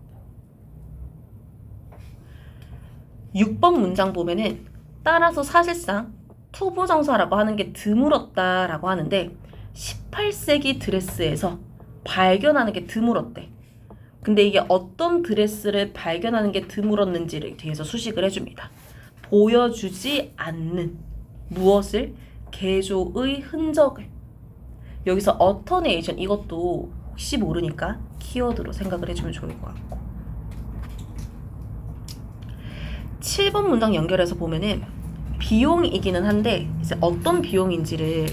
6번 문장 보면은 따라서 사실상 투부정사라고 하는 게 드물었다라고 하는데 18세기 드레스에서 발견하는 게 드물었대. 근데 이게 어떤 드레스를 발견하는 게 드물었는지를 뒤에서 수식을 해줍니다. 보여주지 않는 무엇을? 개조의 흔적을. 여기서 어터네이션 이것도 혹시 모르니까 키워드로 생각을 해주면 좋을 것 같고 7번 문장 연결해서 보면은 비용이기는 한데 이제 어떤 비용인지를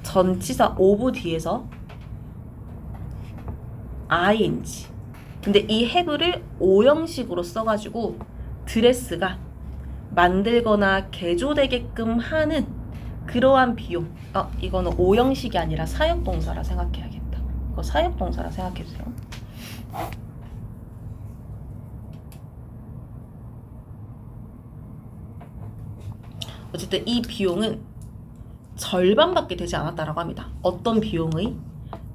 전치사 of 뒤에서 ing 근데 이 have를 오형식으로 써가지고 드레스가 만들거나 개조되게끔 하는 그러한 비용 이거는 오형식이 아니라 사역동사라 생각해야겠다. 이거 사역동사라 생각해주세요. 어쨌든 이 비용은 절반밖에 되지 않았다라고 합니다. 어떤 비용의?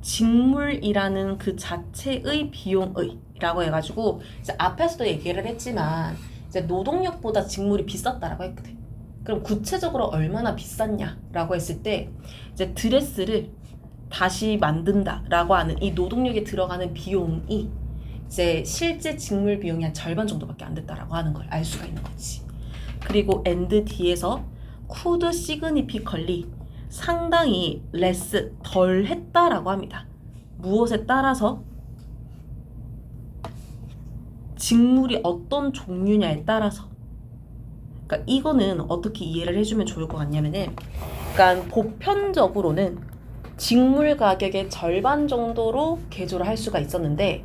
직물이라는 그 자체의 비용의 라고 해가지고 이제 앞에서도 얘기를 했지만 이제 노동력보다 직물이 비쌌다라고 했거든. 그럼 구체적으로 얼마나 비쌌냐라고 했을 때 이제 드레스를 다시 만든다라고 하는 이 노동력에 들어가는 비용이 이제 실제 직물 비용이 한 절반 정도밖에 안 됐다라고 하는 걸 알 수가 있는 거지. 그리고 and 뒤에서 could significantly 상당히 less 덜 했다라고 합니다. 무엇에 따라서? 직물이 어떤 종류냐에 따라서. 그러니까 이거는 어떻게 이해를 해주면 좋을 것 같냐면은, 그러니까 보편적으로는 직물 가격의 절반 정도로 개조를 할 수가 있었는데,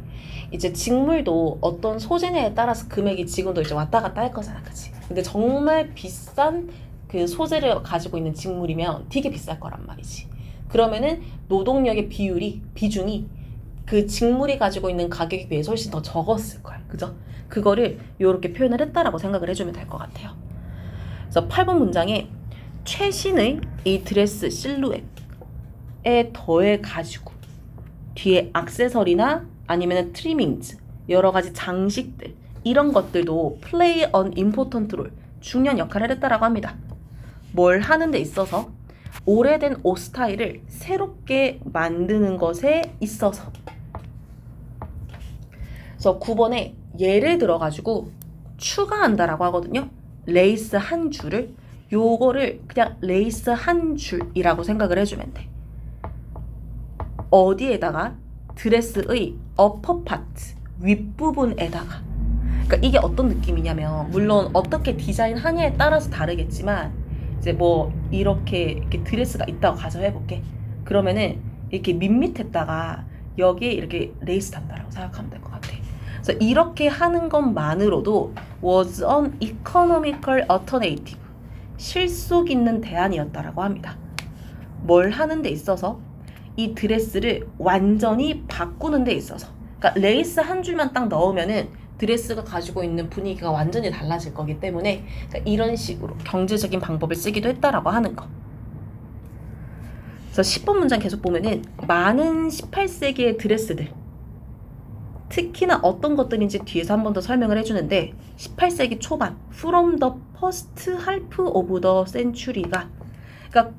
이제 직물도 어떤 소재냐에 따라서 금액이 지금도 이제 왔다 갔다 할 거잖아, 그치? 근데 정말 비싼 그 소재를 가지고 있는 직물이면 되게 비쌀 거란 말이지. 그러면은 노동력의 비중이 그 직물이 가지고 있는 가격에 비해서 훨씬 더 적었을 거야. 그죠? 그거를 이렇게 표현을 했다라고 생각을 해주면 될 것 같아요. 그래서 8번 문장에 최신의 이 드레스 실루엣에 더해 가지고 뒤에 액세서리나 아니면 트리밍즈, 여러 가지 장식들 이런 것들도 play an important role, 중요한 역할을 했다라고 합니다. 뭘 하는 데 있어서? 오래된 옷 스타일을 새롭게 만드는 것에 있어서. 그래서 9번에 예를 들어가지고 추가한다라고 하거든요. 레이스 한 줄을, 요거를 그냥 레이스 한 줄이라고 생각을 해주면 돼. 어디에다가? 드레스의 어퍼 파트, 윗부분에다가. 그러니까 이게 어떤 느낌이냐면, 물론 어떻게 디자인하냐에 따라서 다르겠지만, 이제 뭐 이렇게 드레스가 있다고 가정해볼게. 그러면은 이렇게 밑밑에다가 여기에 이렇게 레이스 단다라고 생각하면 될 것 같아. 그래서 이렇게 하는 것만으로도 was an economical alternative, 실속 있는 대안이었다라고 합니다. 뭘 하는 데 있어서? 이 드레스를 완전히 바꾸는 데 있어서. 그러니까 레이스 한 줄만 딱 넣으면은 드레스가 가지고 있는 분위기가 완전히 달라질 거기 때문에 이런 식으로 경제적인 방법을 쓰기도 했다라고 하는 거. 그래서 10번 문장 계속 보면은 많은 18세기의 드레스들, 특히나 어떤 것들인지 뒤에서 한 번 더 설명을 해주는데 18세기 초반 from the first half of the century가, 그러니까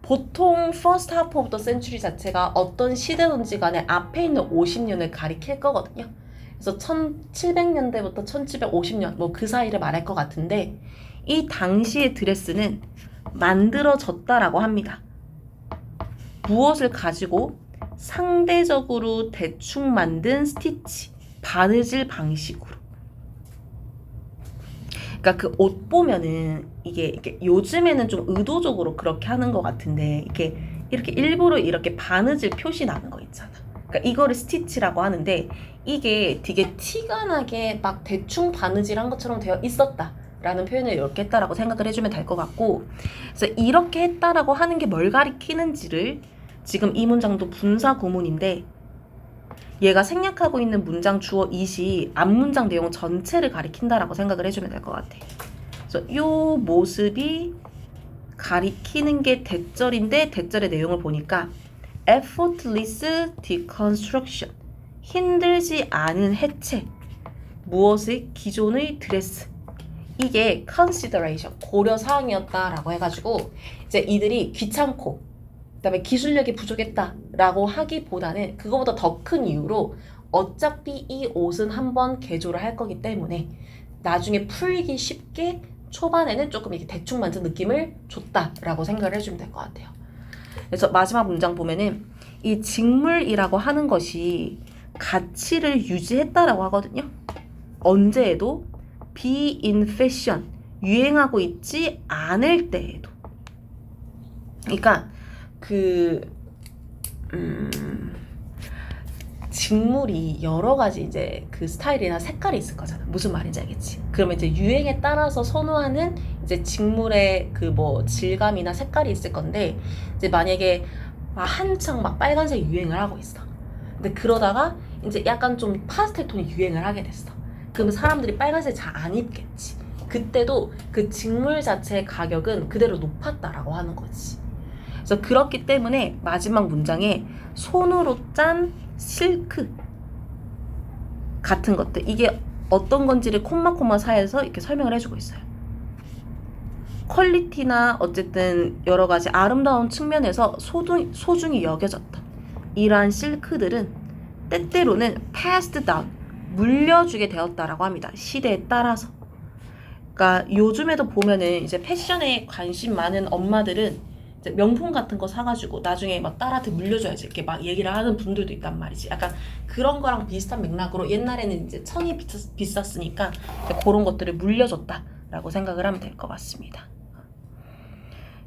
보통 first half of the century 자체가 어떤 시대든지 간에 앞에 있는 50년을 가리킬 거거든요. 그래서 1700년대부터 1750년 뭐 그 사이를 말할 것 같은데, 이 당시의 드레스는 만들어졌다라고 합니다. 무엇을 가지고? 상대적으로 대충 만든 스티치, 바느질 방식으로. 그러니까 그 옷 보면은 이게 요즘에는 좀 의도적으로 그렇게 하는 것 같은데, 이렇게 일부러 이렇게 바느질 표시 나는 거 있잖아. 그러니까 이거를 스티치라고 하는데, 이게 되게 티가 나게 막 대충 바느질한 것처럼 되어 있었다라는 표현을 이렇게 했다라고 생각을 해주면 될 것 같고, 그래서 이렇게 했다라고 하는 게 뭘 가리키는지를, 지금 이 문장도 분사 구문인데 얘가 생략하고 있는 문장 주어 it이 앞문장 내용 전체를 가리킨다라고 생각을 해주면 될 것 같아. 그래서 이 모습이 가리키는 게 대절인데, 대절의 내용을 보니까 effortless deconstruction, 힘들지 않은 해체, 무엇의? 기존의 드레스. 이게 consideration, 고려사항이었다라고 해가지고 이제 이들이 귀찮고 그다음에 기술력이 부족했다라고 라고 하기보다는 그거보다 더 큰 이유로 어차피 이 옷은 한번 개조를 할 거기 때문에 나중에 풀기 쉽게 초반에는 조금 이렇게 대충 만든 느낌을 줬다라고 생각을 해주면 될 것 같아요. 그래서 마지막 문장 보면은 이 직물이라고 하는 것이 가치를 유지했다라고 하거든요. 언제에도 be in fashion, 유행하고 있지 않을 때에도. 그러니까 직물이 여러 가지 이제 그 스타일이나 색깔이 있을 거잖아. 무슨 말인지 알겠지? 그러면 이제 유행에 따라서 선호하는 이제 직물의 그 뭐 질감이나 색깔이 있을 건데, 이제 만약에 한창 막 빨간색 유행을 하고 있어. 근데 그러다가 이제 약간 좀 파스텔 톤이 유행을 하게 됐어. 그러면 사람들이 빨간색 잘 안 입겠지. 그때도 그 직물 자체의 가격은 그대로 높았다라고 하는 거지. 그래서 그렇기 때문에 마지막 문장에 손으로 짠 실크 같은 것들, 이게 어떤 건지를 콤마콤마 사이에서 이렇게 설명을 해주고 있어요. 퀄리티나 어쨌든 여러 가지 아름다운 측면에서 소중히 여겨졌던 이러한 실크들은 때때로는 passed down, 물려주게 되었다라고 합니다. 시대에 따라서. 그러니까 요즘에도 보면은 이제 패션에 관심 많은 엄마들은 이제 명품 같은 거 사가지고 나중에 막 딸한테 물려줘야지 이렇게 막 얘기를 하는 분들도 있단 말이지. 약간 그런 거랑 비슷한 맥락으로 옛날에는 이제 천이 비쌌으니까 그런 것들을 물려줬다라고 생각을 하면 될 것 같습니다.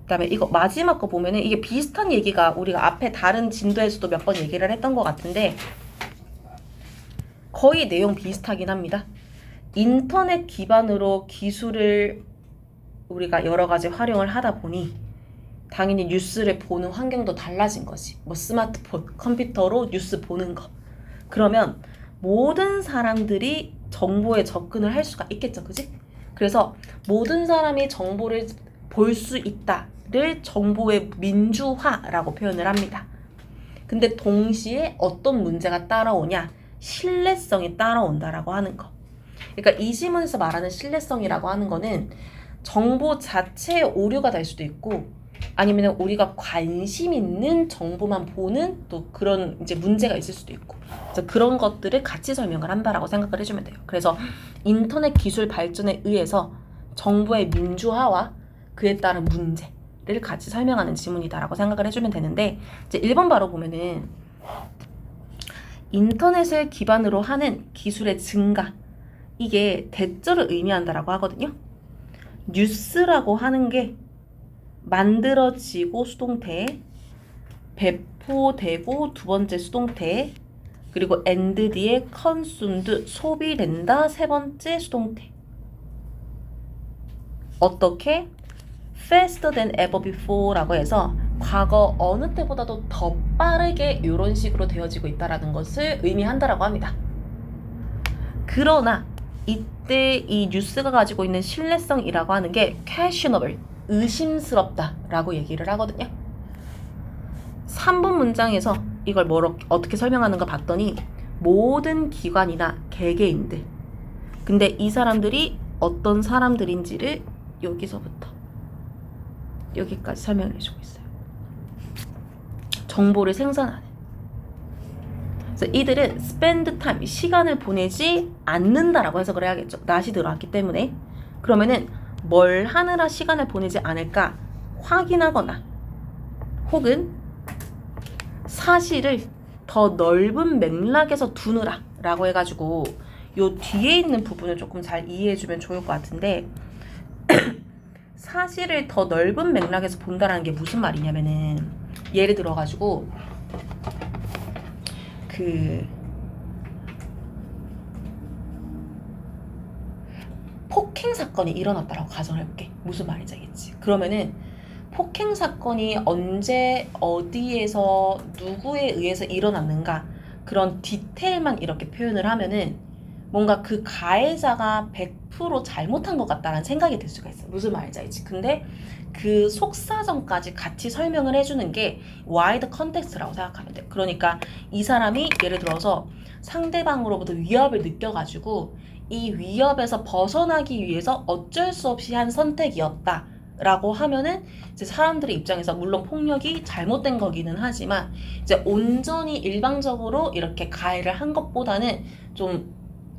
그다음에 이거 마지막 거 보면은 이게 비슷한 얘기가 우리가 앞에 다른 진도에서도 몇 번 얘기를 했던 것 같은데 거의 내용 비슷하긴 합니다. 인터넷 기반으로 기술을 우리가 여러 가지 활용을 하다 보니 당연히 뉴스를 보는 환경도 달라진 거지. 뭐 스마트폰, 컴퓨터로 뉴스 보는 거. 그러면 모든 사람들이 정보에 접근을 할 수가 있겠죠, 그지? 그래서 모든 사람이 정보를 볼 수 있다를 정보의 민주화라고 표현을 합니다. 근데 동시에 어떤 문제가 따라오냐? 신뢰성이 따라온다라고 하는 거. 그러니까 이 지문에서 말하는 신뢰성이라고 하는 거는 정보 자체의 오류가 될 수도 있고 아니면 우리가 관심 있는 정보만 보는 또 그런 이제 문제가 있을 수도 있고, 그래서 그런 것들을 같이 설명을 한다라고 생각을 해주면 돼요. 그래서 인터넷 기술 발전에 의해서 정보의 민주화와 그에 따른 문제를 같이 설명하는 지문이다라고 생각을 해주면 되는데, 이제 1번 바로 보면은 인터넷을 기반으로 하는 기술의 증가, 이게 대절을 의미한다라고 하거든요. 뉴스라고 하는 게 만들어지고 수동태, 배포되고 두 번째 수동태, 그리고 end 뒤에 consumed, 소비된다 세 번째 수동태. 어떻게? faster than ever before 라고 해서 과거 어느 때보다도 더 빠르게 이런 식으로 되어지고 있다는 것을 의미한다라고 합니다. 그러나 이때 이 뉴스가 가지고 있는 신뢰성이라고 하는 게 questionable, 의심스럽다라고 얘기를 하거든요. 3번 문장에서 이걸 어떻게 설명하는가 봤더니 모든 기관이나 개개인들, 근데 이 사람들이 어떤 사람들인지를 여기서부터 여기까지 설명을 해주고 있어요. 정보를 생산하는. 그래서 이들은 spend time, 시간을 보내지 않는다라고 해석을 해야겠죠. not이 들어왔기 때문에. 그러면은 뭘 하느라 시간을 보내지 않을까 확인하거나 혹은 사실을 더 넓은 맥락에서 두느라 라고 해가지고 요 뒤에 있는 부분을 조금 잘 이해해주면 좋을 것 같은데 사실을 더 넓은 맥락에서 본다라는 게 무슨 말이냐면은 예를 들어가지고 폭행 사건이 일어났다라고 가정을 해볼게. 무슨 말인지 알겠지? 그러면은 폭행 사건이 언제 어디에서 누구에 의해서 일어났는가 그런 디테일만 이렇게 표현을 하면은 뭔가 그 가해자가 100% 잘못한 것 같다라는 생각이 들 수가 있어. 무슨 말인지 알지? 근데 그 속사정까지 같이 설명을 해주는 게 와이드 컨텍스트라고 생각하면 돼요. 그러니까 이 사람이 예를 들어서 상대방으로부터 위협을 느껴가지고 이 위협에서 벗어나기 위해서 어쩔 수 없이 한 선택이었다 라고 하면은 이제 사람들의 입장에서 물론 폭력이 잘못된 거기는 하지만 이제 온전히 일방적으로 이렇게 가해를 한 것보다는 좀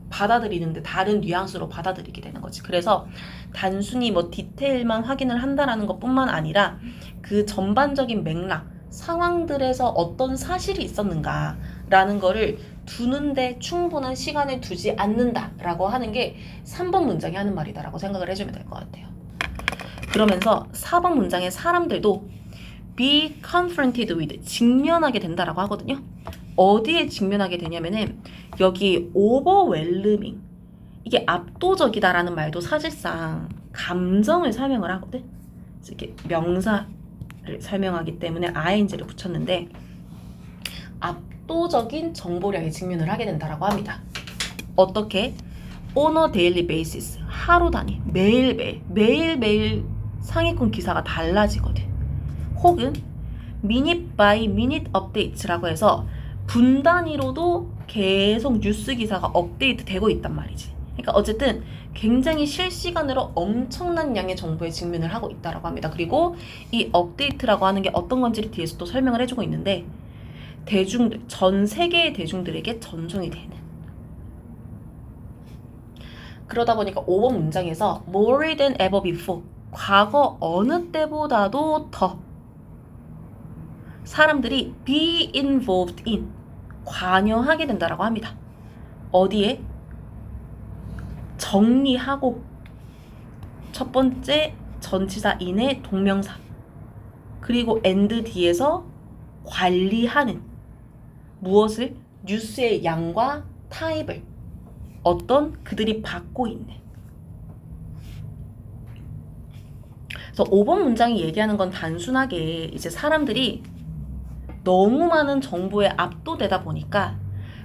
받아들이는데 다른 뉘앙스로 받아들이게 되는 거지. 그래서 단순히 뭐 디테일만 확인을 한다라는 것뿐만 아니라 그 전반적인 맥락, 상황들에서 어떤 사실이 있었는가라는 거를 두는데 충분한 시간을 두지 않는다라고 하는 게 3번 문장이 하는 말이다라고 생각을 해주면 될 것 같아요. 그러면서 4번 문장의 사람들도 be confronted with, 직면하게 된다라고 하거든요. 어디에 직면하게 되냐면은 여기 overwhelming, 이게 압도적이다라는 말도 사실상 감정을 설명을 하거든. 그래서 이렇게 명사를 설명하기 때문에 ing를 붙였는데 압도적인 정보량에 직면을 하게 된다라고 합니다. 어떻게? on a daily basis, 하루 단위, 매일매일 상위권 기사가 달라지거든. 혹은 minute by minute updates라고 해서 분 단위로도 계속 뉴스 기사가 업데이트 되고 있단 말이지. 그러니까 어쨌든 굉장히 실시간으로 엄청난 양의 정보에 직면을 하고 있다라고 합니다. 그리고 이 업데이트라고 하는 게 어떤 건지를 뒤에서 또 설명을 해주고 있는데 대중들, 전 세계의 대중들에게 전송이 되는. 그러다 보니까 5번 문장에서 more than ever before, 과거 어느 때보다도 더 사람들이 be involved in, 관여하게 된다라고 합니다. 어디에? 정리하고, 첫 번째 전치사 in의 동명사, 그리고 and 뒤에서 관리하는, 무엇을? 뉴스의 양과 타입을 어떤 그들이 받고 있는. 그래서 5번 문장이 얘기하는 건 단순하게 이제 사람들이 너무 많은 정보에 압도되다 보니까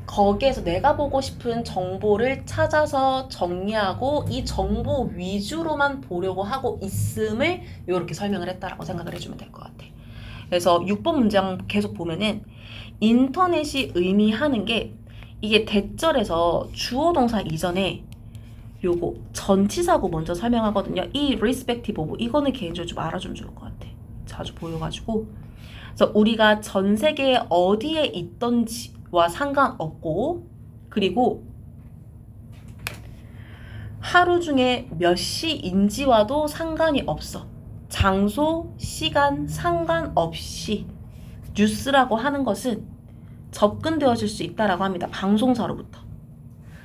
거기에서 내가 보고 싶은 정보를 찾아서 정리하고 이 정보 위주로만 보려고 하고 있음을 이렇게 설명을 했다라고 생각을 해주면 될 것 같아. 그래서 6번 문장 계속 보면은 인터넷이 의미하는 게 이게 대절에서 주어 동사 이전에 요거 전치사고 먼저 설명하거든요. 이 respective of, 이거는 개인적으로 좀 알아주면 좋을 것 같아. 자주 보여가지고. 그래서 우리가 전 세계에 어디에 있던지와 상관없고, 그리고 하루 중에 몇 시인지와도 상관이 없어. 장소, 시간 상관없이 뉴스라고 하는 것은 접근되어질 수 있다라고 합니다. 방송사로부터.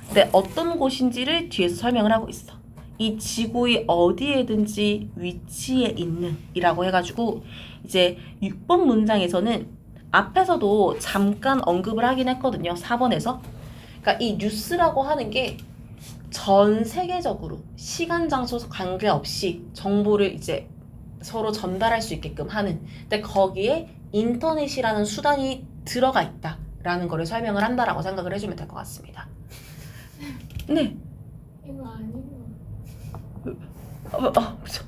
근데 어떤 곳인지를 뒤에서 설명을 하고 있어. 이 지구의 어디에든지 위치에 있는 이라고 해가지고 이제 6번 문장에서는 앞에서도 잠깐 언급을 하긴 했거든요. 4번에서. 그러니까 이 뉴스라고 하는 게 전 세계적으로 시간, 장소 관계없이 정보를 이제 서로 전달할 수 있게끔 하는. 근데 거기에 인터넷이라는 수단이 들어가 있다라는 거를 설명을 한다라고 생각을 해주면 될 것 같습니다. 네. 이거 아니고 그쵸.